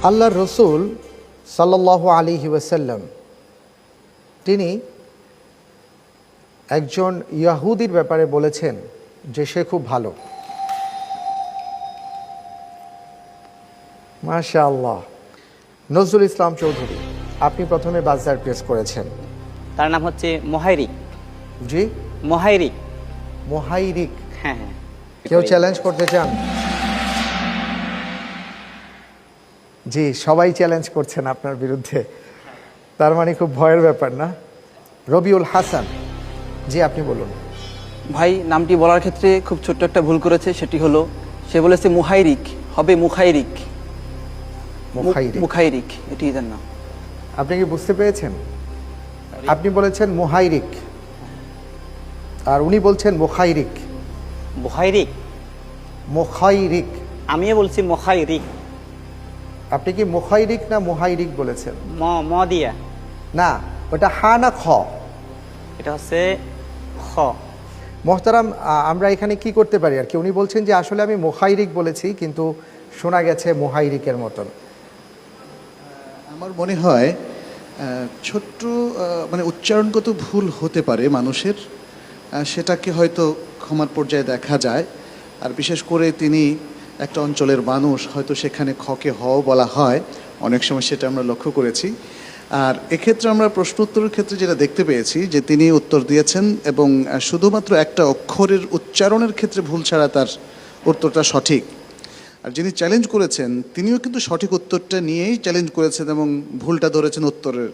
আল্লাহর রসুল সাল্লাল্লাহু আলাইহি ওয়াসাল্লাম তিনি একজন ইয়াহুদির ব্যাপারে বলেছেন যে সে খুব ভালো। মাশাআল্লাহ। নজরুল ইসলাম চৌধুরী, আপনি প্রথমে বাজার প্রেস করেছেন। তার নাম হচ্ছে মোহাইরিক। জি, মোহাইরিক। মোহাইরিক। হ্যাঁ হ্যাঁ। কেউ চ্যালেঞ্জ করতে চান? জি, সবাই চ্যালেঞ্জ করছেন আপনার বিরুদ্ধে, তার মানে খুব ভয়ের ব্যাপার না? রবিউল হাসান, জি আপনি বলুন। ভাই, নামটি বলার ক্ষেত্রে খুব ছোট্ট একটা ভুল করেছে, সেটি হলো সে বলেছে মুহাইরিক, হবে মুখাইরিক। মুখাইরিক, মুখাইরিক এটি এদের নাম। আপনি কি বুঝতে পেরেছেন? আপনি বলেছেন মুহাইরিক আর উনি বলছেন মুখাইরিক। মোহাইরিক। মুখাইরিক। আমিও বলছি মোহাইরিক। আপনি কি মুখাইরিক না মুহাইরিক বলেছেন? ম দিয়া। না, ওটা হা না খ? এটা হচ্ছে খ। মোহতারাম, আমরা এখানে কি করতে পারি আর কি? উনি বলছেন যে আসলে আমি মুখাইরিক বলেছি, কিন্তু শোনা গেছে মুহাইরিকের মতন। আমার মনে হয় ছোট্ট মানে উচ্চারণগত ভুল হতে পারে মানুষের, সেটাকে হয়তো ক্ষমার পর্যায়ে দেখা যায়। আর বিশেষ করে তিনি একটা অঞ্চলের মানুষ, হয়তো সেখানে খকে হও বলা হয়, অনেক সময় সেটা আমরা লক্ষ্য করেছি। আর এক্ষেত্রে আমরা প্রশ্ন উত্তরের ক্ষেত্রে যেটা দেখতে পেয়েছি যে তিনি উত্তর দিয়েছেন এবং শুধুমাত্র একটা অক্ষরের উচ্চারণের ক্ষেত্রে ভুল ছাড়া তার উত্তরটা সঠিক। আর যিনি চ্যালেঞ্জ করেছেন তিনিও কিন্তু সঠিক উত্তরটা নিয়েই চ্যালেঞ্জ করেছেন এবং ভুলটা ধরেছেন উত্তরের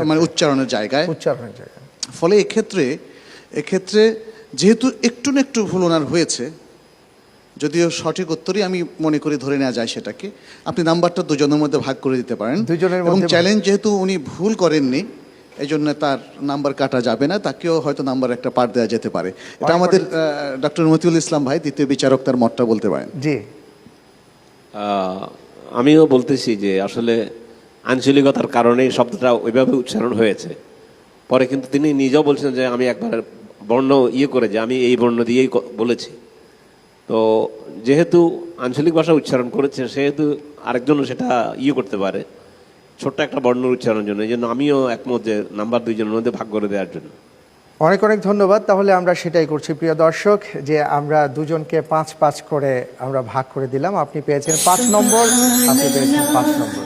মানে উচ্চারণের জায়গায়। ফলে এক্ষেত্রে যেহেতু একটু না একটু ভুল ওনার হয়েছে, যদিও সঠিক উত্তরই আমি মনে করি ধরে নেওয়া যায় সেটাকে, আপনি নাম্বারটা দুজনের মধ্যে ভাগ করে দিতে পারেন। এবং চ্যালেঞ্জ যেহেতু উনি ভুল করেননি, এই জন্য তার নাম্বার কাটা যাবে না, তাকেও হয়তো নাম্বার একটা পার দেওয়া যেতে পারে। এটা আমাদের ডক্টর মতিউল ইসলাম ভাই, দ্বিতীয় বিচারক, তার মতটা বলতে পারেন। জি, আমিও বলতেছি যে আসলে আঞ্চলিকতার কারণে শব্দটা ওইভাবে উচ্চারণ হয়েছে। পরে কিন্তু তিনি নিজেও বলছেন যে আমি একবার বর্ণ করে যে আমি এই বর্ণ দিয়েই বলেছি। তো যেহেতু আঞ্চলিক ভাষা উচ্চারণ করেছে, সেহেতু আরেকজনও সেটা করতে পারে ছোট্ট একটা বর্ণের উচ্চারণের জন্য। এই জন্য আমিও একমত যে নাম্বার দুইজনের মধ্যে ভাগ করে দেওয়ার জন্য। অনেক অনেক ধন্যবাদ। তাহলে আমরা সেটাই করছি প্রিয় দর্শক, যে আমরা দুজনকে 5-5 করে আমরা ভাগ করে দিলাম। আপনি পেয়েছেন 5 নম্বর, আপনি পেয়েছেন 5 নম্বর।